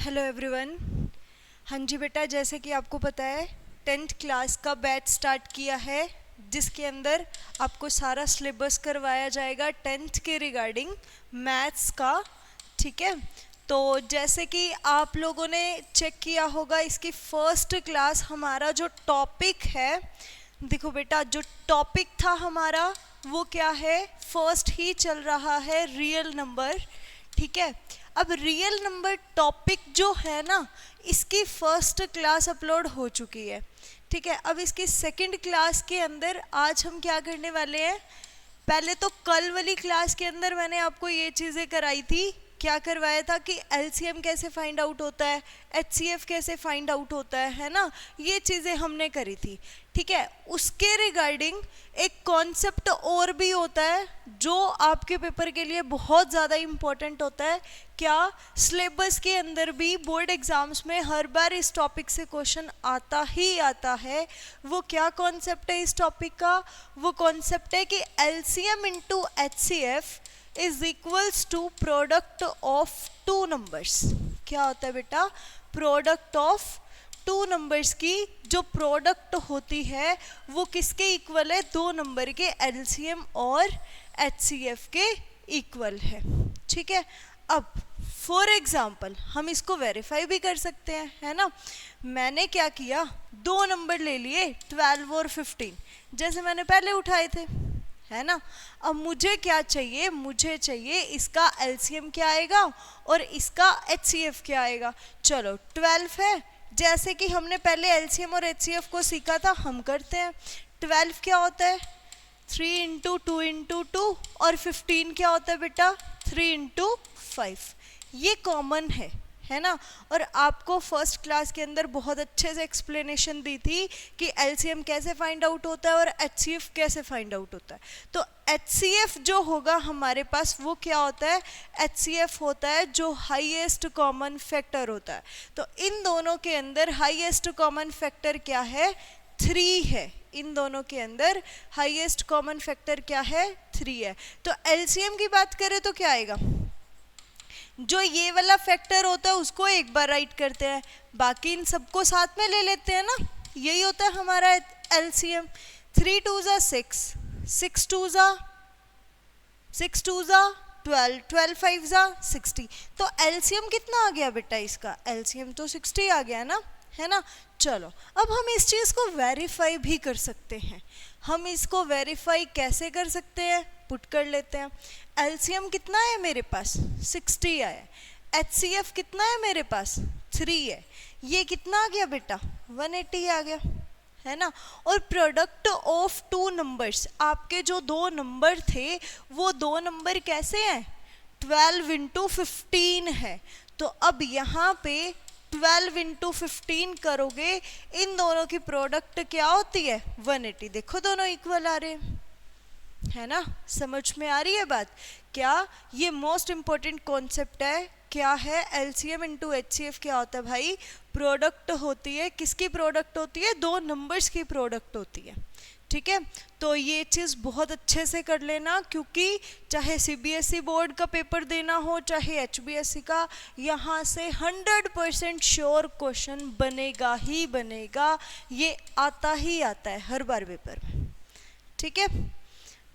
Hello everyone. हाँ जी बेटा, जैसे कि आपको पता है 10th क्लास का बैच स्टार्ट किया है, जिसके अंदर आपको सारा सिलेबस करवाया जाएगा 10th के रिगार्डिंग मैथ्स का। ठीक है, तो जैसे कि आप लोगों ने चेक किया होगा, इसकी फर्स्ट क्लास हमारा जो टॉपिक है, देखो बेटा जो टॉपिक था हमारा वो क्या है, फर्स्ट ही चल रहा है रियल नंबर। ठीक है, अब रियल नंबर टॉपिक जो है ना, इसकी फर्स्ट क्लास अपलोड हो चुकी है। ठीक है, अब इसकी सेकंड क्लास के अंदर आज हम क्या करने वाले हैं, पहले तो कल वाली क्लास के अंदर मैंने आपको ये चीज़ें कराई थी, क्या करवाया था कि एलसीएम कैसे फाइंड आउट होता है, एचसीएफ कैसे फाइंड आउट होता है ना, ये चीज़ें हमने करी थी। ठीक है, उसके रिगार्डिंग एक कॉन्सेप्ट और भी होता है जो आपके पेपर के लिए बहुत ज़्यादा इम्पोर्टेंट होता है। क्या सिलेबस के अंदर भी बोर्ड एग्जाम्स में हर बार इस टॉपिक से क्वेश्चन आता ही आता है। वो क्या कॉन्सेप्ट है इस टॉपिक का, वो कॉन्सेप्ट है कि LCM into HCF is equals to product of two numbers. क्या होता है बेटा, प्रोडक्ट ऑफ टू नंबर्स की जो प्रोडक्ट होती है वो किसके इक्वल है, दो नंबर के एलसीएम और एचसीएफ के इक्वल है। ठीक है, अब फॉर एग्जाम्पल हम इसको वेरीफाई भी कर सकते हैं, है ना। मैंने क्या किया, दो नंबर ले लिए 12 और 15, जैसे मैंने पहले उठाए थे, है ना। अब मुझे क्या चाहिए, मुझे चाहिए इसका एलसीएम क्या आएगा और इसका एचसीएफ क्या आएगा। चलो 12 है, जैसे कि हमने पहले एलसीएम और एचसीएफ को सीखा था हम करते हैं। 12 क्या होता है, 3 इंटू 2 इंटू 2, और 15 क्या होता है बेटा, 3 इंटू 5। ये कॉमन है ना। और आपको फर्स्ट क्लास के अंदर बहुत अच्छे से एक्सप्लेनेशन दी थी कि एलसीएम कैसे फाइंड आउट होता है और एचसीएफ कैसे फाइंड आउट होता है। तो एचसीएफ जो होगा हमारे पास वो क्या होता है, एचसीएफ होता है जो हाईएस्ट कॉमन फैक्टर होता है। तो इन दोनों के अंदर हाईएस्ट कॉमन फैक्टर क्या है, 3 है। इन दोनों के अंदर हाईएस्ट कॉमन फैक्टर क्या है, 3 है। तो एलसीएम की बात करें तो क्या आएगा, जो ये वाला फैक्टर होता है उसको एक बार राइट करते हैं, बाकी इन सबको साथ में ले लेते हैं ना, यही होता है हमारा एलसीएम। 3 2 ज़ा 6, 6 2 ज़ा 12, 12 5 ज़ा 60। तो एलसीएम कितना आ गया बेटा इसका, एलसीएम तो 60 आ गया ना, है ना। चलो अब हम इस चीज़ को वेरीफाई भी कर सकते हैं। हम इसको वेरीफाई कैसे कर सकते हैं, पुट कर लेते हैं। एलसीएम कितना है मेरे पास, 60 आया। एचसीएफ कितना है मेरे पास, 3 है। ये कितना आ गया बेटा, 180 आ गया, है ना। और प्रोडक्ट ऑफ टू नंबर्स, आपके जो दो नंबर थे वो दो नंबर कैसे हैं, 12 इंटू 15 है। तो अब यहाँ पे 12 इंटू 15 करोगे, इन दोनों की प्रोडक्ट क्या होती है, 180। देखो दोनों इक्वल आ रहे हैं, है ना। समझ में आ रही है बात, क्या ये मोस्ट इंपॉर्टेंट कॉन्सेप्ट है। क्या है, एलसीएम इंटू एचसीएफ क्या होता है भाई, प्रोडक्ट होती है, किसकी प्रोडक्ट होती है, दो नंबर्स की प्रोडक्ट होती है। ठीक है, तो ये चीज़ बहुत अच्छे से कर लेना, क्योंकि चाहे सीबीएसई बोर्ड का पेपर देना हो चाहे एचबीएसई का, यहाँ से 100% श्योर क्वेश्चन बनेगा ही बनेगा, ये आता ही आता है हर बार पेपर में। ठीक है,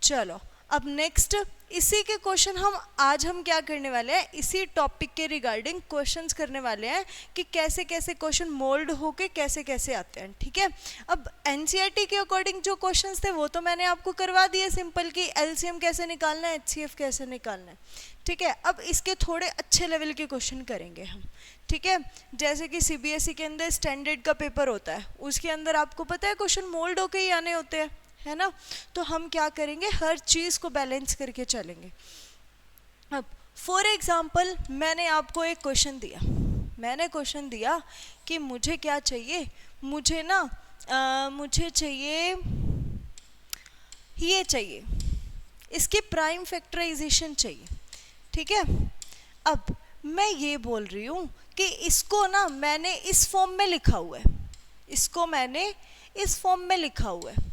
चलो अब नेक्स्ट इसी के क्वेश्चन आज हम क्या करने वाले हैं, इसी टॉपिक के रिगार्डिंग क्वेश्चंस करने वाले हैं कि कैसे कैसे क्वेश्चन मोल्ड होके कैसे कैसे आते हैं। ठीक है, अब एनसीईआरटी के अकॉर्डिंग जो क्वेश्चंस थे वो तो मैंने आपको करवा दिए सिंपल, कि एलसीएम कैसे निकालना है, एचसीएफ कैसे निकालना है। ठीक है, अब इसके थोड़े अच्छे लेवल के क्वेश्चन करेंगे हम। ठीक है, जैसे कि सीबीएसई के अंदर स्टैंडर्ड का पेपर होता है, उसके अंदर आपको पता है क्वेश्चन मोल्ड होके ही आने होते हैं, है ना। तो हम क्या करेंगे, हर चीज़ को बैलेंस करके चलेंगे। अब फॉर एग्जांपल मैंने आपको एक क्वेश्चन दिया, मैंने क्वेश्चन दिया कि मुझे क्या चाहिए, मुझे ना मुझे चाहिए ये चाहिए, इसकी प्राइम फैक्टराइजेशन चाहिए। ठीक है, अब मैं ये बोल रही हूँ कि इसको ना मैंने इस फॉर्म में लिखा हुआ है, इसको मैंने इस फॉर्म में लिखा हुआ है।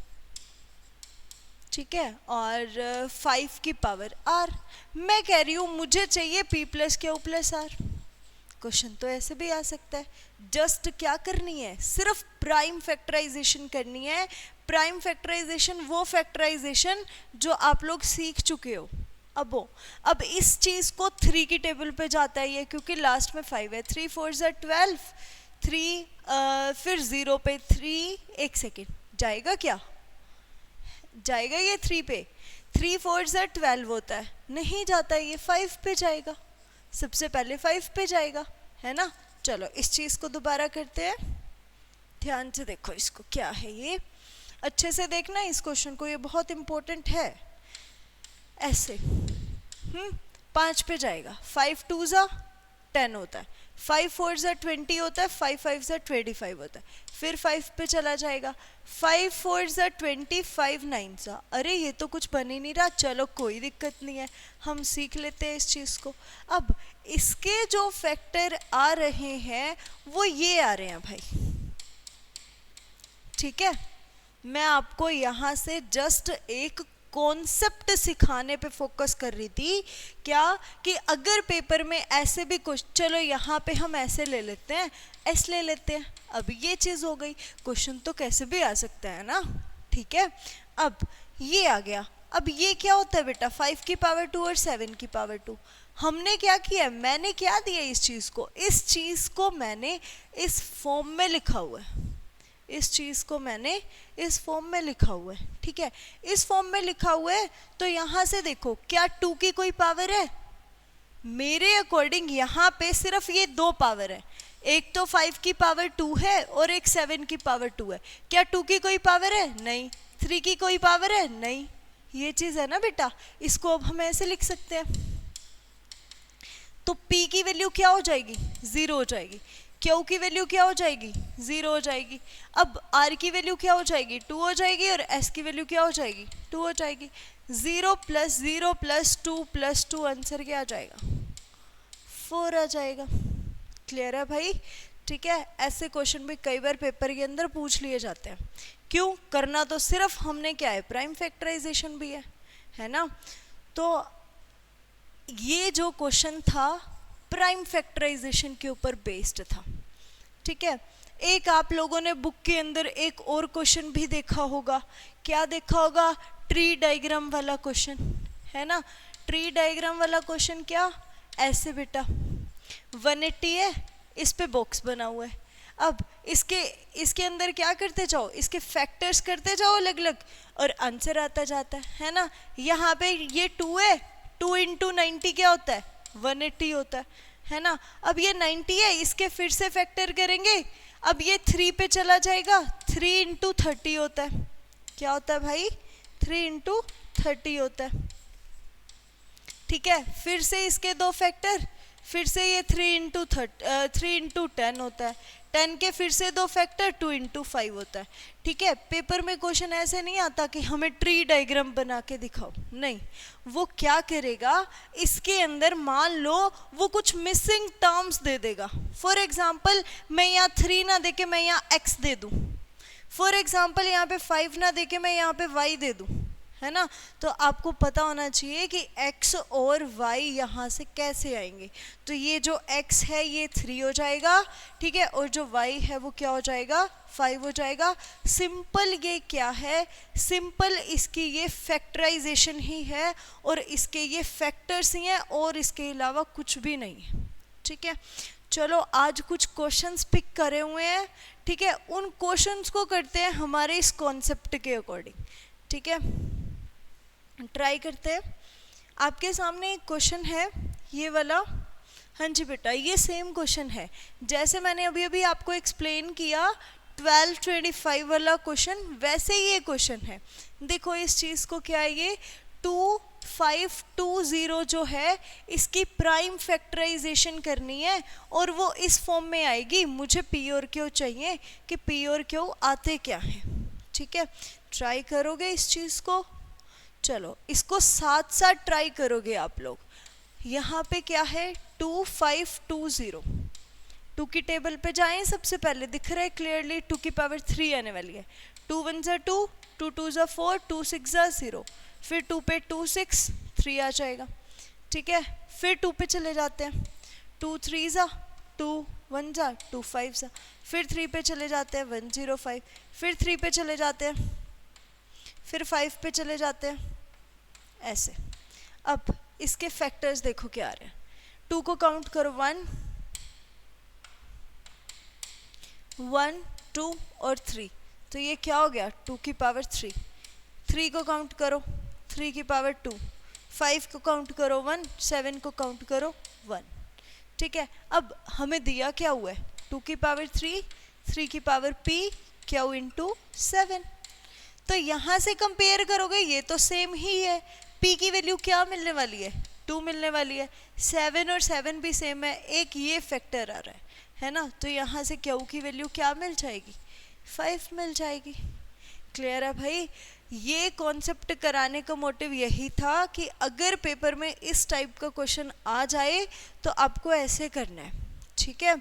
ठीक है, और 5 की पावर r, मैं कह रही हूँ मुझे चाहिए p plus Q plus r। Question तो ऐसे भी आ सकता है। जस्ट क्या करनी है, सिर्फ प्राइम फैक्टराइजेशन करनी है। प्राइम फैक्टराइजेशन वो फैक्टराइजेशन जो आप लोग सीख चुके हो। अब इस चीज़ को 3 की टेबल पे जाता है ये, क्योंकि लास्ट में 5 है। 3 4 ज़ा 12, 3 फिर 0 पे 3, एक सेकेंड जाएगा क्या, जाएगा ये 3 पे? 3 4 ज़ा 12 होता है, नहीं जाता है, ये 5 पे जाएगा, सबसे पहले 5 पे जाएगा, है ना। चलो इस चीज़ को दोबारा करते हैं, ध्यान से देखो इसको, क्या है ये, अच्छे से देखना इस क्वेश्चन को, ये बहुत इंपॉर्टेंट है। ऐसे 5 पे जाएगा, 5 2 ज़ा 10 होता है, 5 4 ज़ा 20 होता है, 5 5 ज़ा 25 होता है, फिर 5 पे चला जाएगा, 5 4 ज़ा 20, 5 9 ज़ा, अरे ये तो कुछ बन ही नहीं रहा, चलो कोई दिक्कत नहीं है, हम सीख लेते हैं इस चीज़ को। अब इसके जो फैक्टर आ रहे हैं वो ये आ रहे हैं भाई, ठीक है। मैं आपको यहाँ से जस्ट एक कॉन्सेप्ट सिखाने पे फोकस कर रही थी, क्या कि अगर पेपर में ऐसे भी कुछ, चलो यहाँ पे हम ऐसे ले लेते हैं, ऐसे ले लेते हैं, अब ये चीज़ हो गई, क्वेश्चन तो कैसे भी आ सकता है ना, ठीक है। अब ये आ गया, अब ये क्या होता है बेटा, 5 की पावर 2 और 7 की पावर 2। हमने क्या किया, मैंने क्या दिया इस चीज़ को मैंने इस फॉर्म में लिखा हुआ है, इस चीज़ को मैंने इस फॉर्म में लिखा हुआ है, ठीक है। इस फॉर्म में लिखा हुआ है तो यहाँ से देखो, क्या 2 की कोई पावर है? मेरे अकॉर्डिंग यहाँ पे सिर्फ ये 2 पावर है, एक तो 5 की पावर 2 है और एक 7 की पावर 2 है। क्या 2 की कोई पावर है? नहीं। 3 की कोई पावर है? नहीं। ये चीज़ है ना बेटा, इसको अब हम ऐसे लिख सकते हैं, तो P की वैल्यू क्या हो जाएगी, 0 हो जाएगी। Q की वैल्यू क्या हो जाएगी, 0 हो जाएगी। अब R की वैल्यू क्या हो जाएगी, 2 हो जाएगी, और S की वैल्यू क्या हो जाएगी, 2 हो जाएगी। 0 + 0 + 2 + 2 आंसर क्या आ जाएगा, 4 आ जाएगा। क्लियर है भाई, ठीक है। ऐसे क्वेश्चन भी कई बार पेपर के अंदर पूछ लिए जाते हैं, क्यों करना तो सिर्फ हमने क्या है, प्राइम फैक्टराइजेशन भी है ना। तो ये जो क्वेश्चन था प्राइम फैक्टराइजेशन के ऊपर बेस्ड था, ठीक है। एक आप लोगों ने बुक के अंदर एक और क्वेश्चन भी देखा होगा, क्या देखा होगा, ट्री डायग्राम वाला क्वेश्चन, है ना। ट्री डायग्राम वाला क्वेश्चन क्या, ऐसे बेटा 180 है, इस पे बॉक्स बना हुआ है। अब इसके अंदर क्या करते जाओ, इसके फैक्टर्स करते जाओ अलग अलग, और आंसर आता जाता है ना। यहाँ पे ये 2 है, 2 × 90 क्या होता है, 180 होता है ना। अब ये 90 है, इसके फिर से फैक्टर करेंगे, अब ये 3 पे चला जाएगा, 3 × 30 होता है, क्या होता है भाई, 3 × 30 होता है, ठीक है। फिर से इसके 2 फैक्टर, फिर से ये 3 × 10 होता है, 10 के फिर से 2 फैक्टर, 2 × 5 होता है, ठीक है। पेपर में क्वेश्चन ऐसे नहीं आता कि हमें ट्री डायग्राम बना के दिखाओ, नहीं। वो क्या करेगा, इसके अंदर मान लो वो कुछ मिसिंग टर्म्स दे देगा। फॉर एग्जाम्पल मैं यहाँ 3 ना दे के मैं यहाँ x दे दूँ, फॉर एग्जाम्पल यहाँ पे 5 ना दे के मैं यहाँ पे y दे दूँ, है ना। तो आपको पता होना चाहिए कि x और y यहाँ से कैसे आएंगे। तो ये जो x है ये 3 हो जाएगा, ठीक है, और जो y है वो क्या हो जाएगा, 5 हो जाएगा। सिंपल ये क्या है, सिंपल इसकी ये फैक्टराइजेशन ही है, और इसके ये फैक्टर्स ही हैं, और इसके अलावा कुछ भी नहीं है, ठीक है। चलो आज कुछ क्वेश्चंस पिक करे हुए हैं, ठीक है, उन क्वेश्चंस को करते हैं हमारे इस कॉन्सेप्ट के अकॉर्डिंग, ठीक है। ट्राई करते हैं। आपके सामने एक क्वेश्चन है ये वाला, हाँ जी बेटा, ये सेम क्वेश्चन है जैसे मैंने अभी अभी आपको एक्सप्लेन किया 1225 वाला क्वेश्चन, वैसे ही ये क्वेश्चन है। देखो इस चीज़ को क्या है, ये 2520 जो है इसकी प्राइम फैक्टराइजेशन करनी है, और वो इस फॉर्म में आएगी। मुझे पी और क्यू चाहिए कि पी और क्यू आते क्या हैं, ठीक है। ट्राई करोगे इस चीज़ को, चलो इसको साथ साथ ट्राई करोगे आप लोग। यहाँ पे क्या है 2520, 2 की टेबल पे जाएं, सबसे पहले दिख रहा है क्लियरली 2 की पावर 3 आने वाली है। 2 1 ज़ा 2, 2 2 ज़ा 4, 2 6 ज़ा 0, फिर 2 पे 2 6 3 आ जाएगा, ठीक है। फिर 2 पे चले जाते हैं, 2 3 ज़ा 2 1 जा 2 5 जा, फिर 3 पे चले जाते हैं 105, फिर 3 पे चले जाते हैं, फिर 5 पे चले जाते हैं, ऐसे। अब इसके फैक्टर्स देखो क्या आ रहे हैं। 2 को काउंट करो 1 1 2 और 3, तो ये क्या हो गया 2 की पावर 3। 3 को काउंट करो 3 की पावर 2, 5 को काउंट करो 1, 7 को काउंट करो 1। ठीक है, अब हमें दिया क्या हुआ है 2 की पावर 3, 3 की पावर p क्यू इंटू 7। तो यहाँ से कंपेयर करोगे ये तो सेम ही है, p की वैल्यू क्या मिलने वाली है 2 मिलने वाली है, 7 और 7 भी सेम है, एक ये फैक्टर आ रहा है ना, तो यहाँ से क्यू की वैल्यू क्या मिल जाएगी 5 मिल जाएगी। क्लियर है भाई। ये कॉन्सेप्ट कराने का मोटिव यही था कि अगर पेपर में इस टाइप का क्वेश्चन आ जाए तो आपको ऐसे करना है। ठीक है,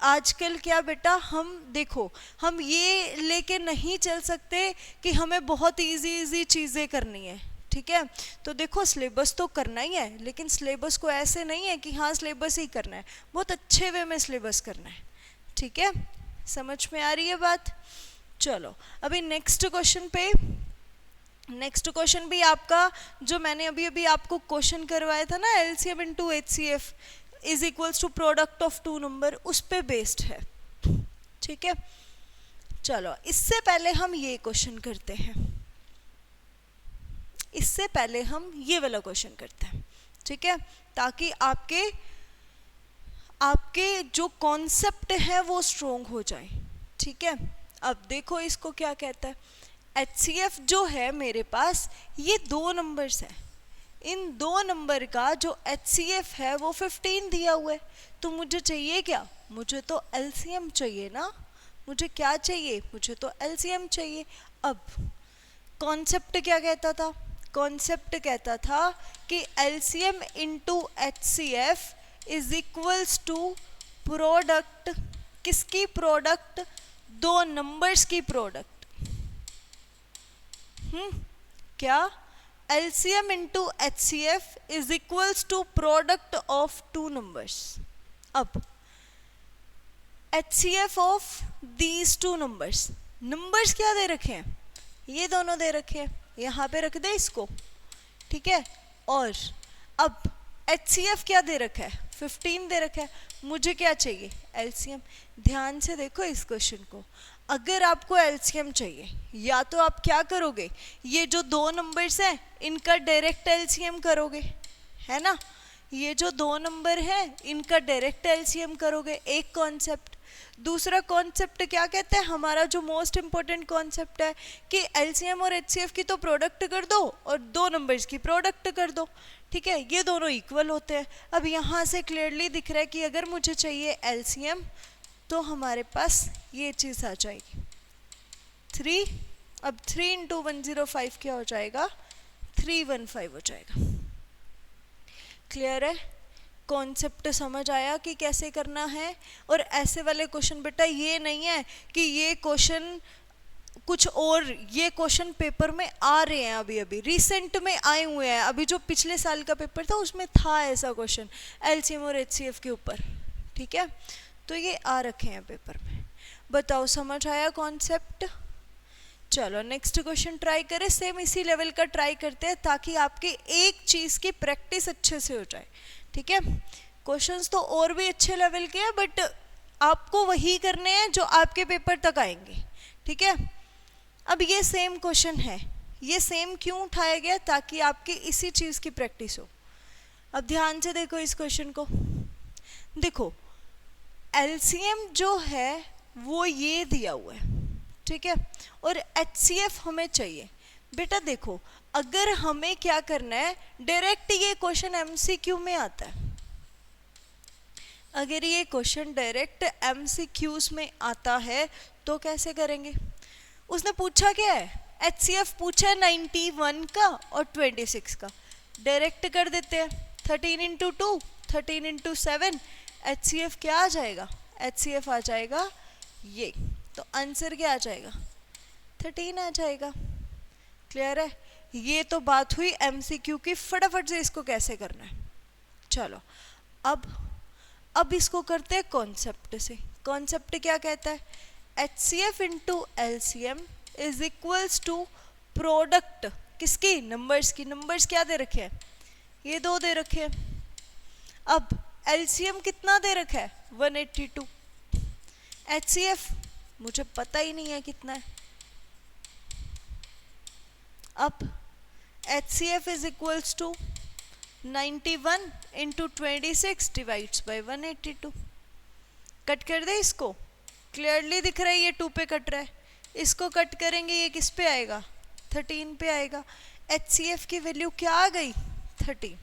आजकल क्या बेटा हम देखो हम ये लेके नहीं चल सकते कि हमें बहुत इजी चीज़ें करनी है। ठीक है, तो देखो सिलेबस तो करना ही है, लेकिन सिलेबस को ऐसे नहीं है कि हाँ सिलेबस ही करना है, बहुत अच्छे वे में सिलेबस करना है। ठीक है, समझ में आ रही है बात। चलो अभी नेक्स्ट क्वेश्चन पे, नेक्स्ट क्वेश्चन भी आपका जो मैंने अभी अभी आपको क्वेश्चन करवाया था ना, LCM into HCF is equals to product of two number, उस पे बेस्ड है। ठीक है, चलो इससे पहले हम ये क्वेश्चन करते हैं, इससे पहले हम ये वाला क्वेश्चन करते हैं। ठीक है, ताकि आपके जो कॉन्सेप्ट है वो स्ट्रोंग हो जाए। ठीक है, अब देखो इसको क्या कहता है, HCF जो है मेरे पास ये 2 नंबर्स है, इन 2 नंबर का जो HCF है वो 15 दिया हुआ है, तो मुझे चाहिए क्या, मुझे तो LCM चाहिए ना, मुझे क्या चाहिए, मुझे तो LCM चाहिए। अब कॉन्सेप्ट क्या कहता था, कॉन्सेप्ट कहता था कि LCM into HCF is equals to product, किसकी प्रोडक्ट, 2 नंबर्स की प्रोडक्ट। क्या, LCM into HCF is equals to product of 2 numbers. अब HCF of these 2 numbers, numbers क्या दे रखे हैं, ये दोनों दे रखे हैं, यहाँ पे रख दे इसको। ठीक है, और अब HCF क्या दे रखा है 15 दे रखा है, मुझे क्या चाहिए LCM। ध्यान से देखो इस क्वेश्चन को, अगर आपको LCM चाहिए या तो आप क्या करोगे, ये जो 2 नंबर्स हैं इनका डायरेक्ट LCM करोगे, है ना, ये जो 2 नंबर हैं इनका डायरेक्ट LCM करोगे, एक कॉन्सेप्ट। दूसरा कॉन्सेप्ट क्या कहता है, हमारा जो मोस्ट इंपॉर्टेंट कॉन्सेप्ट है कि LCM और HCF की तो प्रोडक्ट कर दो और 2 नंबर्स की प्रोडक्ट कर दो। ठीक है, ये दोनों इक्वल होते हैं। अब यहाँ से क्लियरली दिख रहा है कि अगर मुझे चाहिए LCM तो हमारे पास ये चीज़ आ जाएगी 3, अब 3 इंटू 105 क्या हो जाएगा 315 हो जाएगा। क्लियर है, कॉन्सेप्ट समझ आया कि कैसे करना है। और ऐसे वाले क्वेश्चन बेटा ये नहीं है कि ये क्वेश्चन कुछ और, ये क्वेश्चन पेपर में आ रहे हैं, अभी अभी रिसेंट में आए हुए हैं, अभी जो पिछले साल का पेपर था उसमें था ऐसा क्वेश्चन LCM और HCF के ऊपर। ठीक है, तो ये आ रखे हैं पेपर में। बताओ समझ आया कॉन्सेप्ट। चलो नेक्स्ट क्वेश्चन ट्राई करें, सेम इसी लेवल का ट्राई करते हैं ताकि आपके एक चीज़ की प्रैक्टिस अच्छे से हो जाए। ठीक है, क्वेश्चंस तो और भी अच्छे लेवल के हैं बट आपको वही करने हैं जो आपके पेपर तक आएंगे। ठीक है, अब ये सेम क्वेश्चन है, ये सेम क्यों उठाया गया, ताकि आपकी इसी चीज़ की प्रैक्टिस हो। अब ध्यान से देखो इस क्वेश्चन को, देखो LCM जो है वो ये दिया हुआ है, ठीक है, और HCF हमें चाहिए। बेटा देखो अगर हमें क्या करना है, डायरेक्ट ये क्वेश्चन MCQ में आता है, अगर ये क्वेश्चन डायरेक्ट MCQs में आता है तो कैसे करेंगे। उसने पूछा क्या है, HCF पूछा है 91 का और 26 का, डायरेक्ट कर देते हैं 13 इंटू 2 13 इंटू 7, HCF क्या आ जाएगा, HCF आ जाएगा ये, तो आंसर क्या आ जाएगा 13 आ जाएगा। क्लियर है, ये तो बात हुई MCQ की, फटाफट से इसको कैसे करना है। चलो अब अब इसको करते हैं कॉन्सेप्ट से। कॉन्सेप्ट क्या कहता है? HCF into LCM is equals to product किसकी? नंबर्स की। नंबर्स क्या दे रखे हैं? ये 2 दे रखे हैं। अब LCM कितना दे रखा है? 182। HCF मुझे पता ही नहीं है कितना है। अब HCF is equals to 91 into 26 divides by 182। Cut कर दे इसको, क्लियरली दिख रहा है ये 2 पे कट रहा है। इसको कट करेंगे, ये किस पे आएगा? 13 पे आएगा। HCF की वैल्यू क्या आ गई? 30।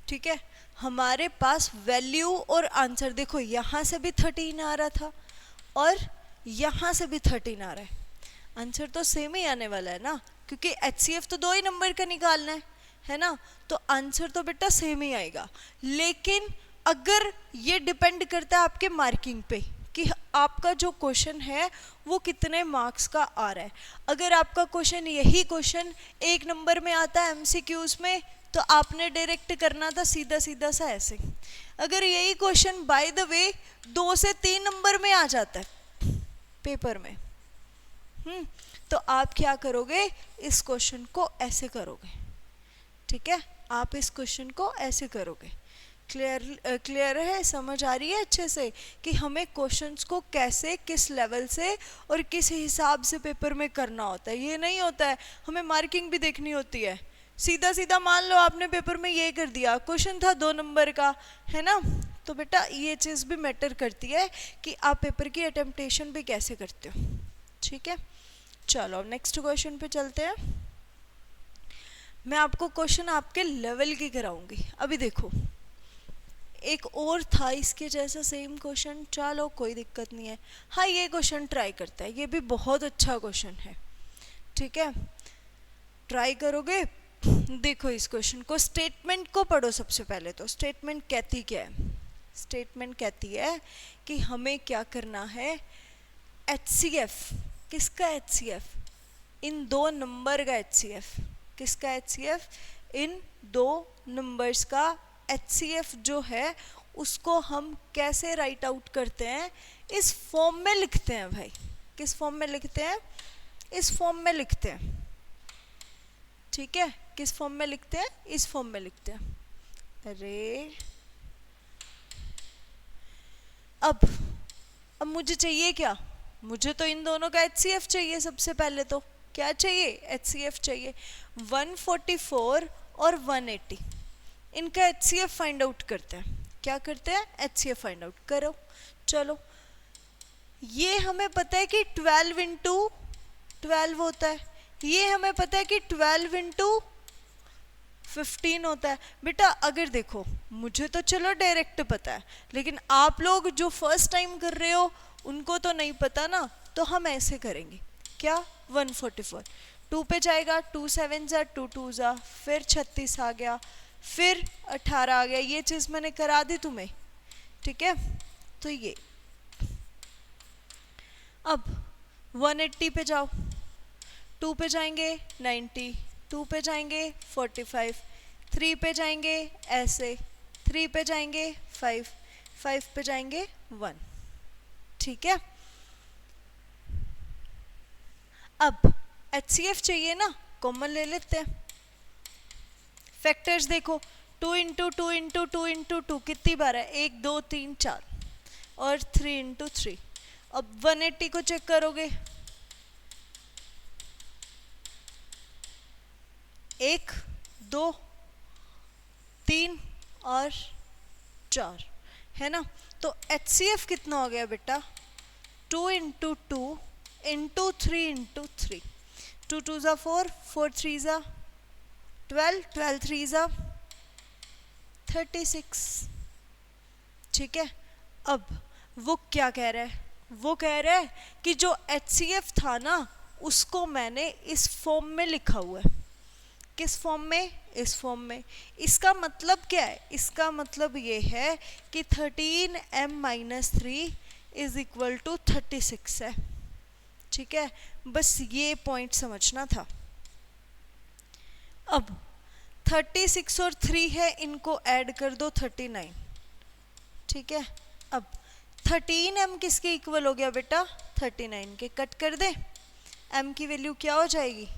ठीक है, हमारे पास वैल्यू और आंसर देखो, यहाँ से भी 13 आ रहा था और यहाँ से भी 13 आ रहा है। आंसर तो सेम ही आने वाला है ना, क्योंकि HCF तो 2 ही नंबर का निकालना है ना, तो आंसर तो बेटा सेम ही आएगा। लेकिन अगर ये डिपेंड करता है आपके मार्किंग पे कि आपका जो क्वेश्चन है वो कितने मार्क्स का आ रहा है। अगर आपका क्वेश्चन यही क्वेश्चन 1 नंबर में आता है MCQs में, तो आपने डायरेक्ट करना था सीधा सीधा सा ऐसे। अगर यही क्वेश्चन बाय द वे 2 से 3 नंबर में आ जाता है पेपर में, तो आप क्या करोगे? इस क्वेश्चन को ऐसे करोगे। ठीक है, आप इस क्वेश्चन को ऐसे करोगे। क्लियर है? समझ आ रही है अच्छे से कि हमें क्वेश्चंस को कैसे, किस लेवल से और किस हिसाब से पेपर में करना होता है। ये नहीं होता है, हमें मार्किंग भी देखनी होती है। सीधा सीधा मान लो आपने पेपर में ये कर दिया, क्वेश्चन था 2 नंबर का, है ना, तो बेटा ये चीज़ भी मैटर करती है कि आप पेपर की अटेम्प्टेशन भी कैसे करते हो। ठीक है, चलो अब नेक्स्ट क्वेश्चन पे चलते हैं। मैं आपको क्वेश्चन आपके लेवल की कराऊंगी। अभी देखो, एक और था इसके जैसा सेम क्वेश्चन, चलो कोई दिक्कत नहीं है। हाँ, ये क्वेश्चन ट्राई करता है, ये भी बहुत अच्छा क्वेश्चन है। ठीक है, ट्राई करोगे? देखो इस क्वेश्चन को, स्टेटमेंट को पढ़ो सबसे पहले। तो स्टेटमेंट कहती क्या है? स्टेटमेंट कहती है कि हमें क्या करना है, HCF, किसका HCF? इन 2 नंबर का HCF। किसका HCF? इन 2 नंबर्स का HCF जो है उसको हम कैसे राइट आउट करते हैं? इस फॉर्म में लिखते हैं भाई। किस फॉर्म में लिखते हैं? इस फॉर्म में लिखते हैं। ठीक है, किस फॉर्म में लिखते हैं? इस फॉर्म में लिखते हैं। अरे अब मुझे चाहिए क्या? मुझे तो इन दोनों का HCF चाहिए। सबसे पहले तो क्या चाहिए? HCF चाहिए। 144 और 180, इनका HCF फाइंड आउट करते हैं। क्या करते हैं? HCF फाइंड आउट करो। चलो, ये हमें पता है कि 12 इंटू 12 होता है। ये हमें पता है कि 12 इंटू 15 होता है। बेटा अगर देखो, मुझे तो चलो डायरेक्ट पता है, लेकिन आप लोग जो फर्स्ट टाइम कर रहे हो उनको तो नहीं पता ना, तो हम ऐसे करेंगे। क्या? 144 2 पे जाएगा, 2 7 जा 2 2 जा, फिर 36 आ गया, फिर 18 आ गया। ये चीज़ मैंने करा दी तुम्हें। ठीक है, तो ये अब 180 पे जाओ, 2 पे जाएंगे 90, 2 पे जाएंगे 45, 3 पे जाएंगे ऐसे, 3 पे जाएंगे 5, 5 पे जाएंगे 1। ठीक है, अब HCF चाहिए ना, कॉमन ले लेते हैं। फैक्टर्स देखो, 2 इंटू 2 इंटू 2 इंटू 2 कितनी बार है? 1 2 3 4, और 3 इंटू 3। अब 180 को चेक करोगे, 1 2 3 और 4, है ना। तो HCF कितना हो गया बेटा? 2 इंटू 2 इंटू 3 इंटू 3। 2 2 ज़ा 4, 4 3 ज़ा 12, 12 3 ज़ा 36। ठीक है, अब वो क्या कह रहा है? वो कह रहा है कि जो HCF था ना, उसको मैंने इस फॉर्म में लिखा हुआ है। किस फॉर्म में? इस फॉर्म में। इसका मतलब क्या है? इसका मतलब ये है कि 13m-3 इज इक्वल टू 36 है। ठीक है, बस ये पॉइंट समझना था। अब 36 और 3 है, इनको ऐड कर दो 39। ठीक है, अब 13m किसके इक्वल हो गया बेटा? 39 के। कट कर दे, m की वैल्यू क्या हो जाएगी?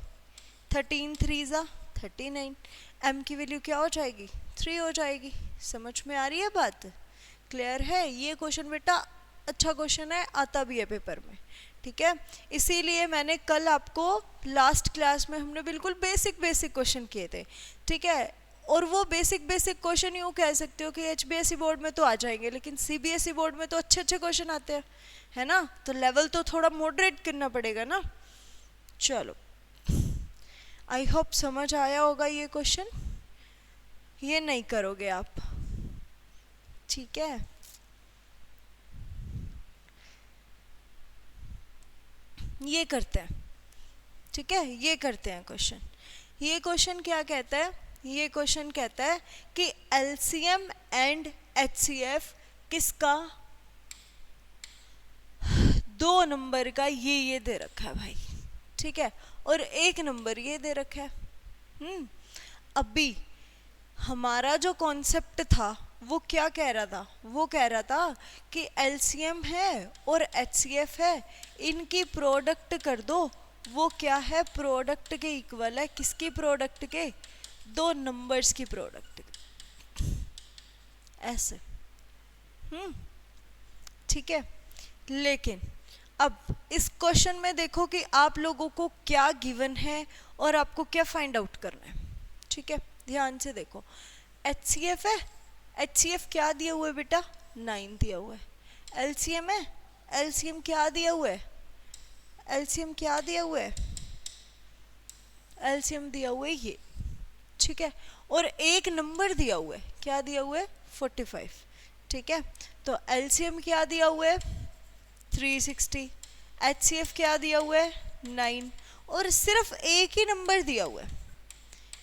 13 3 ज़ा 39, m की वैल्यू क्या हो जाएगी? 3 हो जाएगी। समझ में आ रही है बात? क्लियर है? ये क्वेश्चन बेटा अच्छा क्वेश्चन है, आता भी है पेपर में। ठीक है, इसीलिए मैंने कल आपको लास्ट क्लास में हमने बिल्कुल बेसिक क्वेश्चन किए थे। ठीक है, और वो बेसिक क्वेश्चन यूँ कह सकते हो कि HBSE बोर्ड में तो आ जाएंगे, लेकिन CBSE बोर्ड में तो अच्छे क्वेश्चन आते हैं, है ना? तो लेवल तो थोड़ा मॉडरेट करना पड़ेगा ना। चलो, आई होप समझ आया होगा ये क्वेश्चन। ये नहीं करोगे आप, ठीक है? ये करते हैं, ठीक है, ये करते हैं क्वेश्चन। ये क्वेश्चन क्या कहता है? ये क्वेश्चन कहता है कि LCM एंड HCF किसका? 2 नंबर का ये दे रखा है भाई, ठीक है, और 1 नंबर ये दे रखा है। अभी हमारा जो कॉन्सेप्ट था वो क्या कह रहा था? वो कह रहा था कि LCM है और HCF है, इनकी प्रोडक्ट कर दो। वो क्या है? प्रोडक्ट के इक्वल है। किसकी प्रोडक्ट के? 2 नंबर्स की प्रोडक्ट के। ऐसे ठीक है, लेकिन अब इस क्वेश्चन में देखो कि आप लोगों को क्या गिवन है और आपको क्या फाइंड आउट करना है। ठीक है, ध्यान से देखो। HCF है, HCF क्या दिया हुआ है बेटा? 9 दिया हुआ है। LCM है, LCM क्या दिया हुआ है? LCM क्या दिया हुआ है? LCM दिया हुआ है ये, ठीक है, और 1 नंबर दिया हुआ है। क्या दिया हुआ है? 45। ठीक है, तो LCM क्या दिया हुआ है? 360। HCF क्या दिया हुआ है? 9, और सिर्फ एक ही नंबर दिया हुआ है।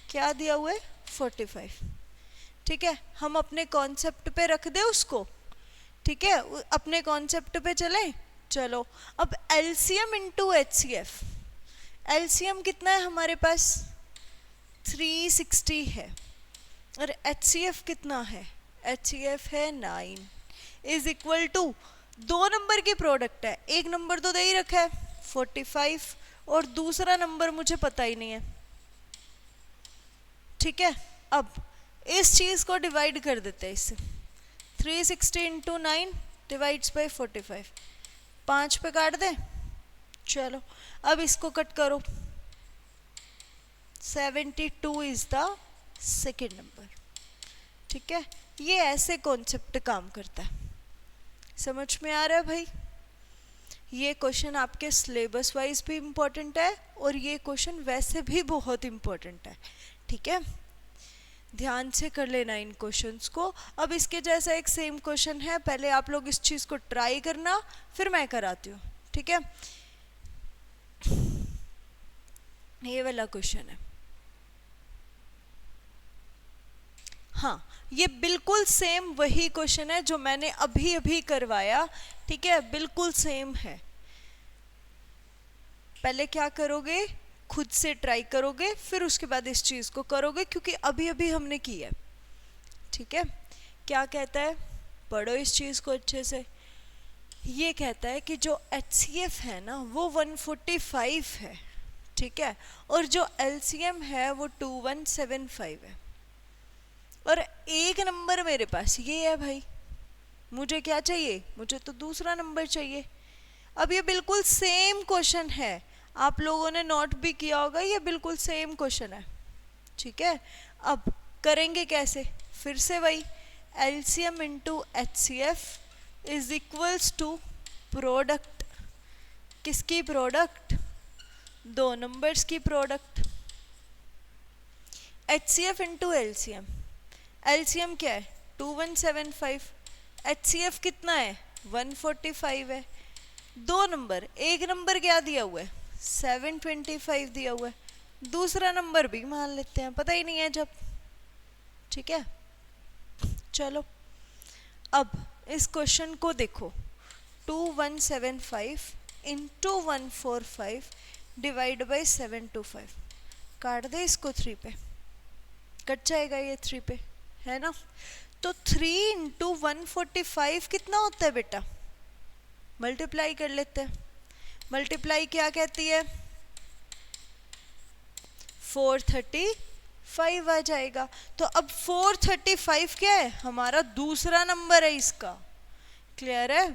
क्या दिया हुआ है? 45। ठीक है, हम अपने कॉन्सेप्ट पे रख दे उसको। ठीक है, अपने कॉन्सेप्ट पे चले। चलो, अब LCM इंटू HCF। LCM कितना है हमारे पास? 360 है, और HCF कितना है? HCF है 9, इज इक्वल टू 2 नंबर की प्रोडक्ट है। 1 नंबर तो दे ही रखा है 45, और दूसरा नंबर मुझे पता ही नहीं है। ठीक है, अब इस चीज को डिवाइड कर देते हैं इससे। 360 इंटू 9 डिवाइड्स बाई 45, 5 पे काट दे। चलो, अब इसको कट करो। 72 इज द सेकेंड नंबर। ठीक है, ये ऐसे कॉन्सेप्ट काम करता है। समझ में आ रहा है भाई? ये क्वेश्चन आपके सिलेबस वाइज भी इम्पोर्टेंट है, और ये क्वेश्चन वैसे भी बहुत इम्पोर्टेंट है। ठीक है, ध्यान से कर लेना इन क्वेश्चंस को। अब इसके जैसा एक सेम क्वेश्चन है, पहले आप लोग इस चीज को ट्राई करना, फिर मैं कराती हूँ। ठीक है, ये वाला क्वेश्चन है। हाँ, ये बिल्कुल सेम वही क्वेश्चन है जो मैंने अभी करवाया। ठीक है, बिल्कुल सेम है। पहले क्या करोगे? खुद से ट्राई करोगे, फिर उसके बाद इस चीज को करोगे, क्योंकि अभी हमने की है। ठीक है, क्या कहता है? पढ़ो इस चीज को अच्छे से। ये कहता है कि जो HCF है ना वो 145 है। ठीक है, और जो LCM है वो 2175 है, और 1 नंबर मेरे पास ये है भाई। मुझे क्या चाहिए? मुझे तो दूसरा नंबर चाहिए। अब ये बिल्कुल सेम क्वेश्चन है, आप लोगों ने नोट भी किया होगा, ये बिल्कुल सेम क्वेश्चन है। ठीक है, अब करेंगे कैसे? फिर से वही LCM into HCF is equals to product. किसकी प्रोडक्ट? 2 नंबर्स की product. HCF into LCM। LCM क्या है? 2175। HCF कितना है? 145 है। 2 नंबर, 1 नंबर क्या दिया हुआ है? 725 दिया हुआ है। दूसरा नंबर भी मान लेते हैं, पता ही नहीं है जब। ठीक है, चलो अब इस क्वेश्चन को देखो। 2175 इंटू 145 डिवाइड बाई 725, काट दे इसको 3 पे। कट जाएगा ये 3 पे, है ना। तो 3 इंटू 145 कितना होता है बेटा, मल्टीप्लाई कर लेते हैं। मल्टीप्लाई क्या कहती है, 435 आ जाएगा। तो अब 435 क्या है, हमारा दूसरा नंबर है इसका। क्लियर है,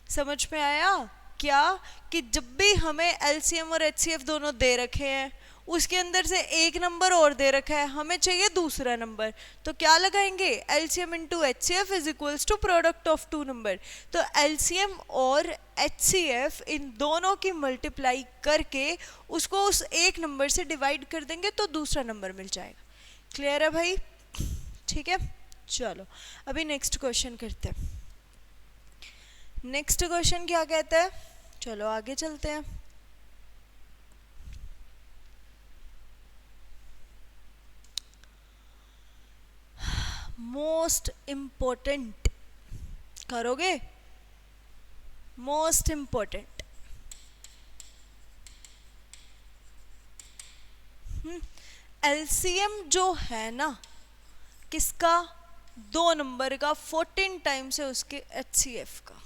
समझ में आया क्या, कि जब भी हमें एलसीएम और एचसीएफ दोनों दे रखे हैं, उसके अंदर से एक नंबर और दे रखा है, हमें चाहिए दूसरा नंबर, तो क्या लगाएंगे, LCM into HCF is equals to product of two number. तो एलसीएम और एचसीएफ इन दोनों की मल्टीप्लाई करके उसको उस एक नंबर से डिवाइड कर देंगे तो दूसरा नंबर मिल जाएगा। क्लियर है भाई, ठीक है। चलो अभी नेक्स्ट क्वेश्चन करते हैं। नेक्स्ट क्वेश्चन क्या कहता है, चलो आगे चलते हैं। मोस्ट इम्पोर्टेंट करोगे, मोस्ट इम्पोर्टेंट, एलसीएम जो है ना किसका, 2 नंबर का 14 टाइम्स है उसके एचसीएफ का।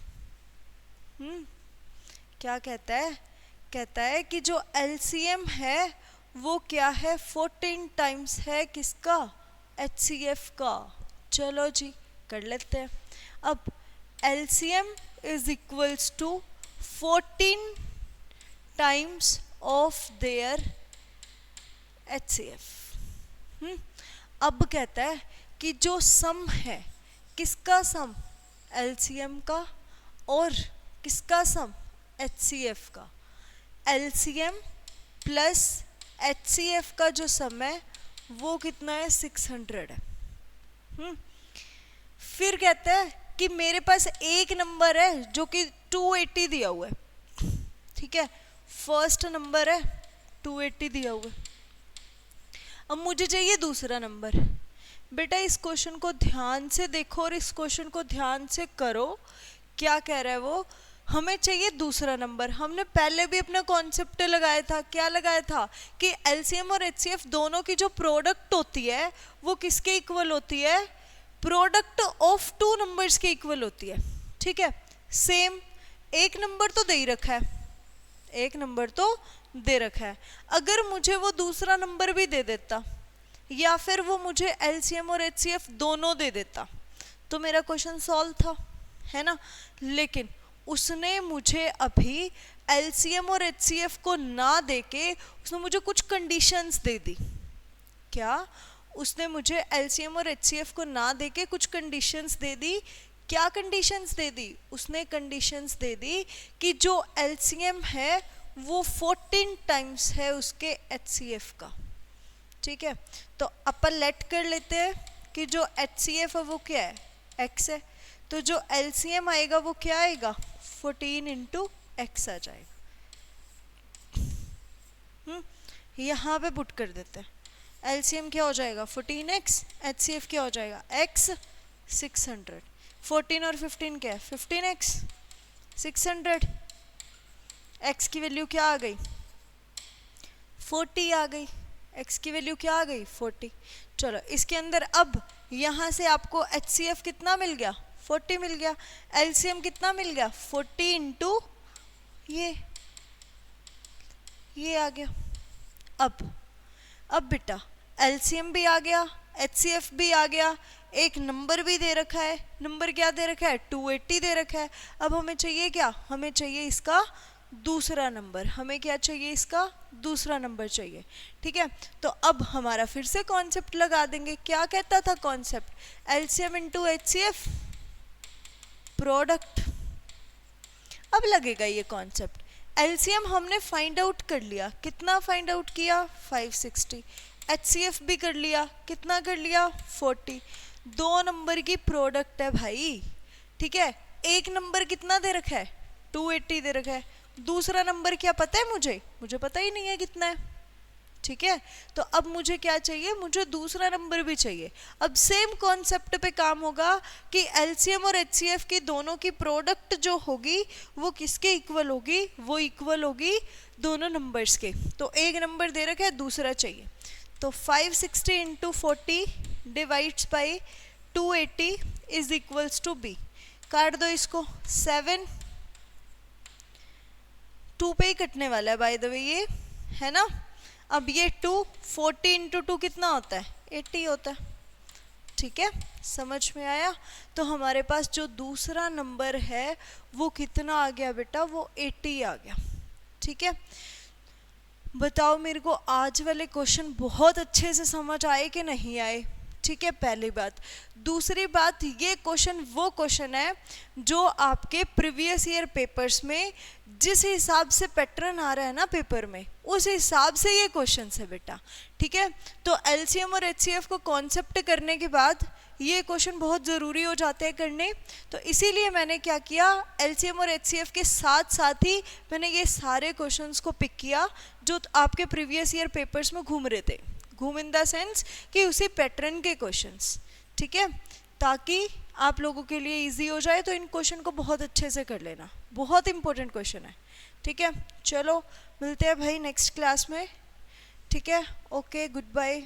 क्या कहता है, कहता है कि जो एलसीएम है वो क्या है, 14 टाइम्स है किसका, एचसीएफ का। चलो जी कर लेते हैं। अब LCM is equals to 14 times of their HCF. अब कहता है कि जो सम है, किसका सम, एलसीएम का और किसका सम, एचसीएफ का। एलसीएम प्लस एचसीएफ का जो सम है वो कितना है, 600 है। फिर कहता है कि मेरे पास एक नंबर है जो कि 280 दिया हुआ है, ठीक है, फर्स्ट नंबर है 280 दिया हुआ है। अब मुझे चाहिए दूसरा नंबर। बेटा इस क्वेश्चन को ध्यान से देखो और इस क्वेश्चन को ध्यान से करो, क्या कह रहा है वो, हमें चाहिए दूसरा नंबर। हमने पहले भी अपना कॉन्सेप्ट लगाया था, क्या लगाया था कि एलसीएम और एचसीएफ दोनों की जो प्रोडक्ट होती है वो किसके इक्वल होती है, प्रोडक्ट ऑफ टू नंबर्स के इक्वल होती है, ठीक है। सेम एक नंबर तो दे ही रखा है, एक नंबर तो दे रखा है, अगर मुझे वो दूसरा नंबर भी दे देता या फिर वो मुझे एलसीएम और एचसीएफ दोनों दे देता तो मेरा क्वेश्चन सॉल्व था, है ना। लेकिन उसने मुझे अभी एलसीएम और एचसीएफ को ना देके उसने मुझे कुछ कंडीशंस दे दी। क्या, उसने मुझे एलसीएम और एचसीएफ को ना देके कुछ कंडीशंस दे दी। क्या कंडीशंस दे दी, उसने कंडीशंस दे दी कि जो एलसीएम है वो 14 टाइम्स है उसके एचसीएफ का, ठीक है। तो अपन लेट कर लेते हैं कि जो एचसीएफ है वो क्या है, एक्स है, तो जो एलसीएम आएगा वो क्या आएगा, 14 इंटू एक्स आ जाएगा। यहाँ पे पुट कर देते हैं, एलसीएम क्या हो जाएगा 14x, एचसीएफ क्या हो जाएगा x 600, 14 और 15 क्या है 15x 600, x की वैल्यू क्या आ गई 40 आ गई, x की वैल्यू क्या आ गई 40। चलो इसके अंदर अब यहाँ से आपको एचसीएफ कितना मिल गया 40 मिल गया, एलसीएम कितना मिल गया 40 इंटू ये आ गया। अब बेटा एलसीएम भी आ गया, एचसीएफ भी आ गया, एक नंबर भी दे रखा है, नंबर क्या दे रखा है 280 दे रखा है। अब हमें चाहिए क्या, हमें चाहिए इसका दूसरा नंबर, हमें क्या चाहिए, इसका दूसरा नंबर चाहिए, ठीक है। तो अब हमारा फिर से कॉन्सेप्ट लगा देंगे। क्या कहता था concept, LCM into HCF product. अब लगेगा ये कॉन्सेप्ट, एलसीएम हमने फाइंड आउट कर लिया, कितना फाइंड आउट किया 560, एचसीएफ भी कर लिया, कितना कर लिया 40, दो नंबर की प्रोडक्ट है भाई, ठीक है। एक नंबर कितना दे रखा है 280 दे रखा है, दूसरा नंबर क्या पता है मुझे पता ही नहीं है कितना है, ठीक है। तो अब मुझे क्या चाहिए, मुझे दूसरा नंबर भी चाहिए। अब सेम कॉन्सेप्ट पे काम होगा कि एलसीएम और एचसीएफ की दोनों की प्रोडक्ट जो होगी वो किसके इक्वल होगी, वो इक्वल होगी दोनों नंबर्स के। तो एक नंबर दे रखा है, दूसरा चाहिए, तो 560 into 40 divides by 280 is equals to B. काट दो इसको, 7 2 पे ही कटने वाला है बाय द वे ये, है ना। अब ये 2 40 इंटू 2 कितना होता है, 80 होता है। ठीक है, समझ में आया। तो हमारे पास जो दूसरा नंबर है वो कितना आ गया बेटा, वो 80 आ गया। ठीक है, बताओ मेरे को आज वाले क्वेश्चन बहुत अच्छे से समझ आए कि नहीं आए। ठीक है, पहली बात। दूसरी बात, ये क्वेश्चन वो क्वेश्चन है जो आपके प्रीवियस ईयर पेपर्स में जिस हिसाब से पैटर्न आ रहा है ना पेपर में, उस हिसाब से ये क्वेश्चन है बेटा। ठीक है, तो एलसीएम और एचसीएफ को कॉन्सेप्ट करने के बाद ये क्वेश्चन बहुत ज़रूरी हो जाते हैं करने। तो इसीलिए मैंने क्या किया, एलसीएम और एचसीएफ के साथ साथ ही मैंने ये सारे क्वेश्चंस को पिक किया जो आपके प्रीवियस ईयर पेपर्स में घूम रहे थे। घूम इन द सेंस कि उसी पैटर्न के क्वेश्चंस। ठीक है, ताकि आप लोगों के लिए इजी हो जाए। तो इन क्वेश्चन को बहुत अच्छे से कर लेना, बहुत इंपॉर्टेंट क्वेश्चन है। ठीक है, चलो मिलते हैं भाई नेक्स्ट क्लास में। ठीक है, ओके, गुड बाय।